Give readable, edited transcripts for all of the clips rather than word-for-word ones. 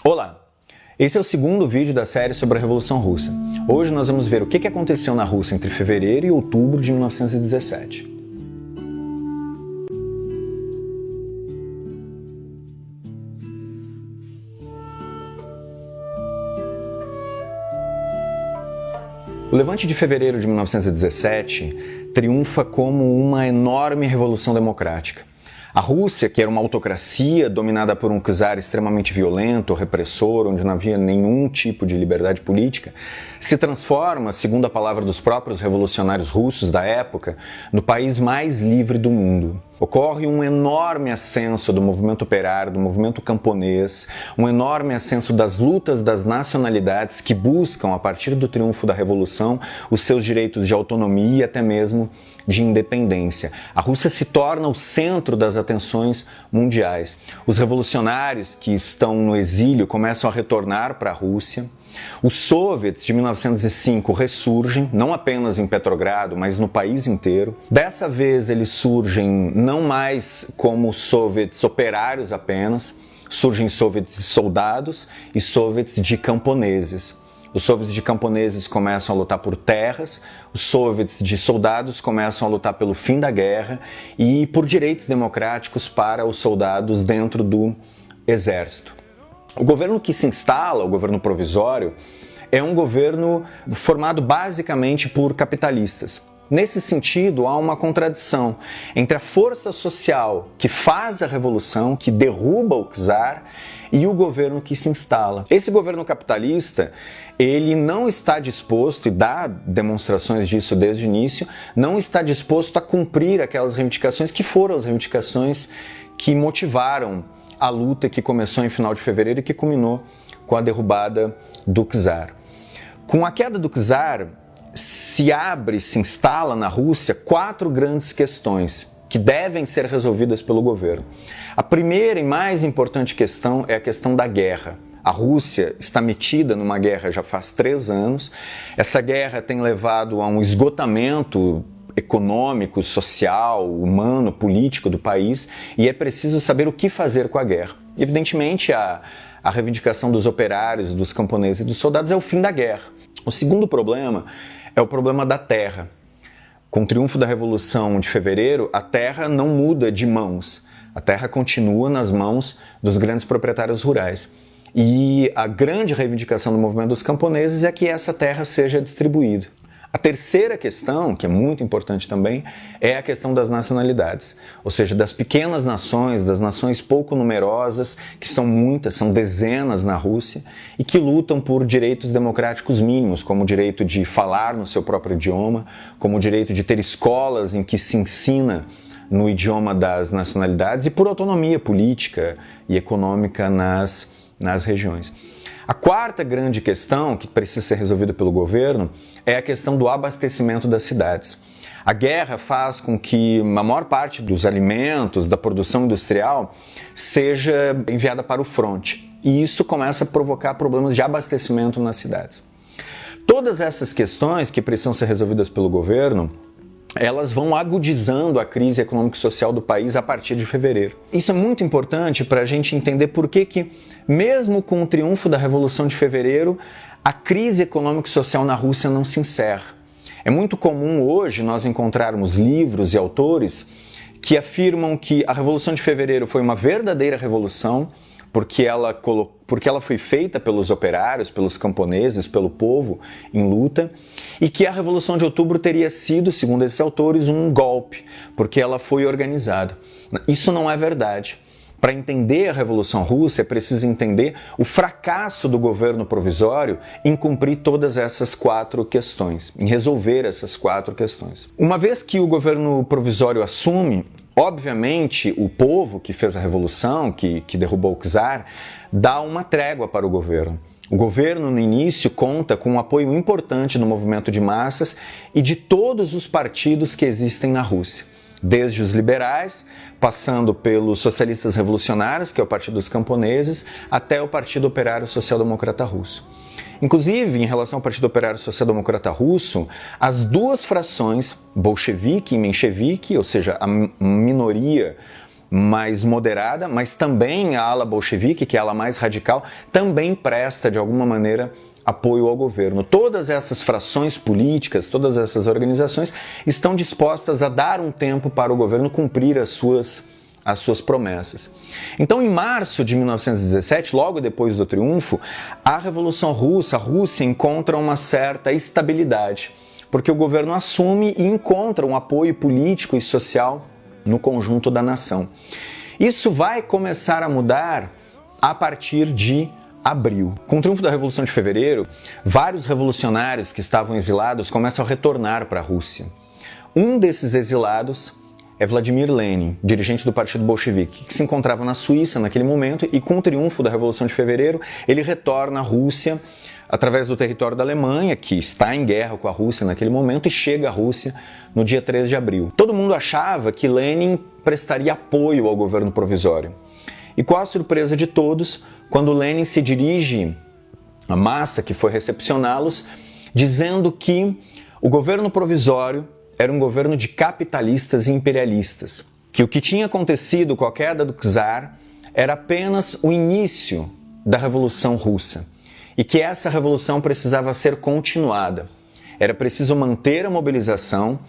Olá! Esse é o segundo vídeo da série sobre a Revolução Russa. Hoje nós vamos ver o que aconteceu na Rússia entre fevereiro e outubro de 1917. O levante de fevereiro de 1917 triunfa como uma enorme revolução democrática. A Rússia, que era uma autocracia dominada por um czar extremamente violento, repressor, onde não havia nenhum tipo de liberdade política, se transforma, segundo a palavra dos próprios revolucionários russos da época, no país mais livre do mundo. Ocorre um enorme ascenso do movimento operário, do movimento camponês, um enorme ascenso das lutas das nacionalidades que buscam, a partir do triunfo da Revolução, os seus direitos de autonomia e até mesmo de independência. A Rússia se torna o centro das atenções mundiais. Os revolucionários que estão no exílio começam a retornar para a Rússia. Os soviets de 1905 ressurgem, não apenas em Petrogrado, mas no país inteiro. Dessa vez eles surgem não mais como soviets operários apenas, surgem soviets de soldados e soviets de camponeses. Os soviets de camponeses começam a lutar por terras, os soviets de soldados começam a lutar pelo fim da guerra e por direitos democráticos para os soldados dentro do exército. O governo que se instala, o governo provisório, é um governo formado basicamente por capitalistas. Nesse sentido, há uma contradição entre a força social que faz a revolução, que derruba o czar, e o governo que se instala. Esse governo capitalista, ele não está disposto, e dá demonstrações disso desde o início, não está disposto a cumprir aquelas reivindicações que foram as reivindicações que motivaram a luta que começou em final de fevereiro e que culminou com a derrubada do czar. Com a queda do czar, se instala na Rússia 4 grandes questões que devem ser resolvidas pelo governo. A primeira e mais importante questão é a questão da guerra. A Rússia está metida numa guerra já faz 3 anos. Essa guerra tem levado a um esgotamento econômico, social, humano, político do país e é preciso saber o que fazer com a guerra. Evidentemente, a reivindicação dos operários, dos camponeses e dos soldados é o fim da guerra. O segundo problema é o problema da terra. Com o triunfo da Revolução de Fevereiro, a terra não muda de mãos. A terra continua nas mãos dos grandes proprietários rurais. E a grande reivindicação do movimento dos camponeses é que essa terra seja distribuída. A terceira questão, que é muito importante também, é a questão das nacionalidades, ou seja, das pequenas nações, das nações pouco numerosas, que são muitas, são dezenas na Rússia, e que lutam por direitos democráticos mínimos, como o direito de falar no seu próprio idioma, como o direito de ter escolas em que se ensina no idioma das nacionalidades e por autonomia política e econômica nas regiões. A quarta grande questão que precisa ser resolvida pelo governo é a questão do abastecimento das cidades. A guerra faz com que a maior parte dos alimentos, da produção industrial, seja enviada para o fronte. E isso começa a provocar problemas de abastecimento nas cidades. Todas essas questões que precisam ser resolvidas pelo governo, elas vão agudizando a crise econômica e social do país a partir de fevereiro. Isso é muito importante para a gente entender por que, mesmo com o triunfo da Revolução de Fevereiro, a crise econômica e social na Rússia não se encerra. É muito comum hoje nós encontrarmos livros e autores que afirmam que a Revolução de Fevereiro foi uma verdadeira revolução, porque ela foi feita pelos operários, pelos camponeses, pelo povo em luta, e que a Revolução de Outubro teria sido, segundo esses autores, um golpe, porque ela foi organizada. Isso não é verdade. Para entender a Revolução Russa, é preciso entender o fracasso do governo provisório em cumprir todas essas 4 questões, em resolver essas 4 questões. Uma vez que o governo provisório assume, obviamente, o povo que fez a revolução, que derrubou o czar, dá uma trégua para o governo. O governo, no início, conta com um apoio importante no movimento de massas e de todos os partidos que existem na Rússia. Desde os liberais, passando pelos socialistas revolucionários, que é o Partido dos Camponeses, até o Partido Operário Social-Democrata Russo. Inclusive, em relação ao Partido Operário Social-Democrata Russo, as 2 frações, bolchevique e menchevique, ou seja, a minoria mais moderada, mas também a ala bolchevique, que é a ala mais radical, também presta, de alguma maneira, apoio ao governo. Todas essas frações políticas, todas essas organizações estão dispostas a dar um tempo para o governo cumprir as suas promessas. Então, em março de 1917, logo depois do triunfo, a Revolução Russa, a Rússia encontra uma certa estabilidade, porque o governo assume e encontra um apoio político e social no conjunto da nação. Isso vai começar a mudar a partir de abril. Com o triunfo da Revolução de Fevereiro, vários revolucionários que estavam exilados começam a retornar para a Rússia. Um desses exilados é Vladimir Lenin, dirigente do Partido Bolchevique, que se encontrava na Suíça naquele momento, e com o triunfo da Revolução de Fevereiro, ele retorna à Rússia através do território da Alemanha, que está em guerra com a Rússia naquele momento, e chega à Rússia no dia 3 de abril. Todo mundo achava que Lenin prestaria apoio ao governo provisório. E qual a surpresa de todos quando Lenin se dirige à massa que foi recepcioná-los, dizendo que o governo provisório era um governo de capitalistas e imperialistas, que o que tinha acontecido com a queda do czar era apenas o início da Revolução Russa e que essa revolução precisava ser continuada. Era preciso manter a mobilização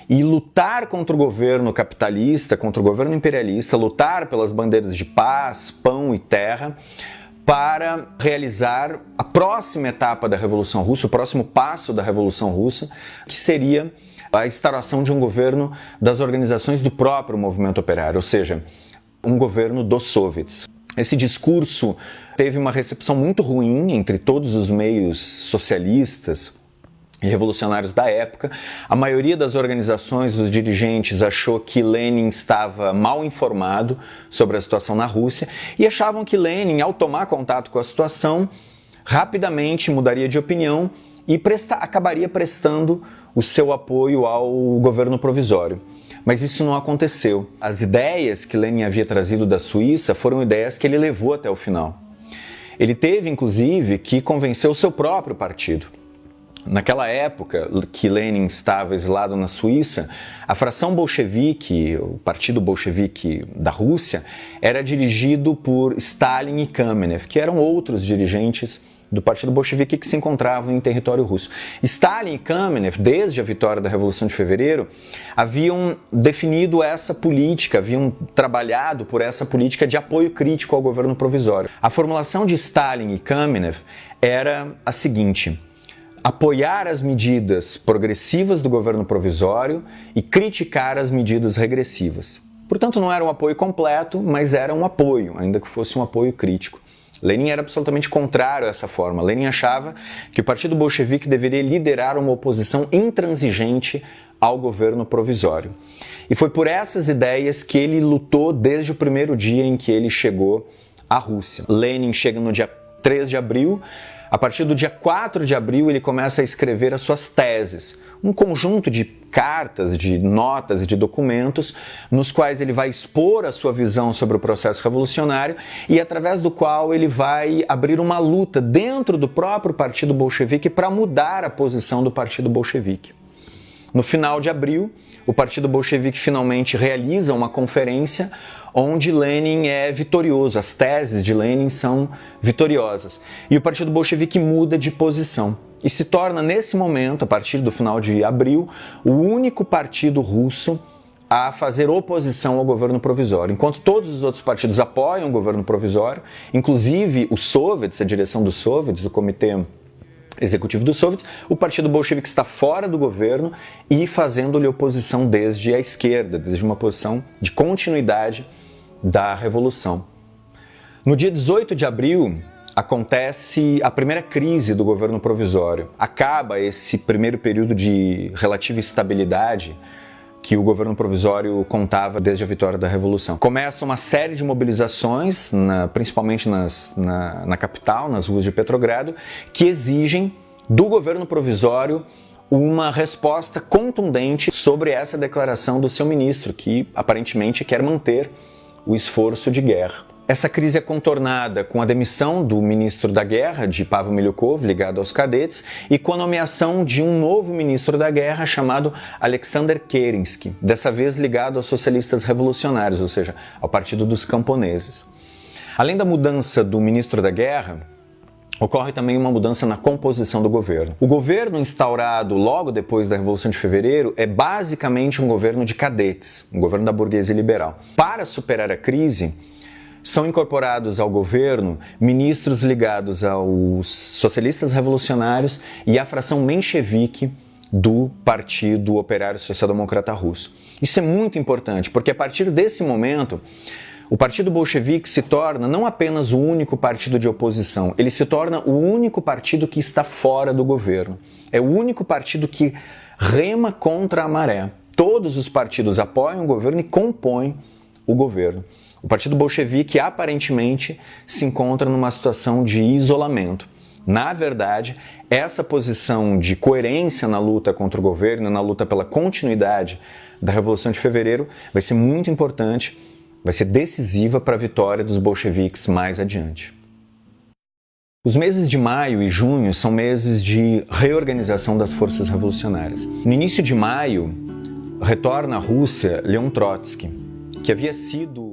e lutar contra o governo capitalista, contra o governo imperialista, lutar pelas bandeiras de paz, pão e terra, para realizar a próxima etapa da Revolução Russa, o próximo passo da Revolução Russa, que seria a instauração de um governo das organizações do próprio movimento operário, ou seja, um governo dos soviets. Esse discurso teve uma recepção muito ruim entre todos os meios socialistas e revolucionários da época. A maioria das organizações, dos dirigentes, achou que Lenin estava mal informado sobre a situação na Rússia e achavam que Lenin, ao tomar contato com a situação, rapidamente mudaria de opinião e acabaria prestando o seu apoio ao governo provisório. Mas isso não aconteceu. As ideias que Lenin havia trazido da Suíça foram ideias que ele levou até o final. Ele teve, inclusive, que convencer o seu próprio partido. Naquela época que Lenin estava exilado na Suíça, a fração bolchevique, o partido bolchevique da Rússia, era dirigido por Stalin e Kamenev, que eram outros dirigentes do partido bolchevique que se encontravam em território russo. Stalin e Kamenev, desde a vitória da Revolução de Fevereiro, haviam definido essa política, haviam trabalhado por essa política de apoio crítico ao governo provisório. A formulação de Stalin e Kamenev era a seguinte: apoiar as medidas progressivas do governo provisório e criticar as medidas regressivas. Portanto, não era um apoio completo, mas era um apoio, ainda que fosse um apoio crítico. Lenin era absolutamente contrário a essa forma. Lenin achava que o Partido Bolchevique deveria liderar uma oposição intransigente ao governo provisório. E foi por essas ideias que ele lutou desde o primeiro dia em que ele chegou à Rússia. Lenin chega no dia 3 de abril. A partir do dia 4 de abril, ele começa a escrever as suas teses, um conjunto de cartas, de notas e de documentos, nos quais ele vai expor a sua visão sobre o processo revolucionário e através do qual ele vai abrir uma luta dentro do próprio Partido Bolchevique para mudar a posição do Partido Bolchevique. No final de abril, o Partido Bolchevique finalmente realiza uma conferência onde Lenin é vitorioso, as teses de Lenin são vitoriosas. E o Partido Bolchevique muda de posição e se torna, nesse momento, a partir do final de abril, o único partido russo a fazer oposição ao governo provisório. Enquanto todos os outros partidos apoiam o governo provisório, inclusive os soviets, a direção dos soviets, o comitê executivo dos soviets, o Partido Bolchevique está fora do governo e fazendo-lhe oposição desde a esquerda, desde uma posição de continuidade da revolução. No dia 18 de abril, acontece a primeira crise do governo provisório. Acaba esse primeiro período de relativa estabilidade que o governo provisório contava desde a vitória da Revolução. Começa uma série de mobilizações, principalmente na capital, nas ruas de Petrogrado, que exigem do governo provisório uma resposta contundente sobre essa declaração do seu ministro, que aparentemente quer manter o esforço de guerra. Essa crise é contornada com a demissão do ministro da Guerra, de Pavel Milyukov, ligado aos cadetes, e com a nomeação de um novo ministro da Guerra chamado Alexander Kerensky, dessa vez ligado aos socialistas revolucionários, ou seja, ao Partido dos Camponeses. Além da mudança do ministro da Guerra, ocorre também uma mudança na composição do governo. O governo instaurado logo depois da Revolução de Fevereiro é basicamente um governo de cadetes, um governo da burguesia liberal. Para superar a crise, são incorporados ao governo ministros ligados aos socialistas revolucionários e à fração menchevique do Partido Operário Social-Democrata Russo. Isso é muito importante, porque a partir desse momento, o Partido Bolchevique se torna não apenas o único partido de oposição, ele se torna o único partido que está fora do governo. É o único partido que rema contra a maré. Todos os partidos apoiam o governo e compõem o governo. O Partido Bolchevique aparentemente se encontra numa situação de isolamento. Na verdade, essa posição de coerência na luta contra o governo, na luta pela continuidade da Revolução de Fevereiro, vai ser muito importante, vai ser decisiva para a vitória dos bolcheviques mais adiante. Os meses de maio e junho são meses de reorganização das forças revolucionárias. No início de maio, retorna à Rússia Leon Trotsky, que havia sido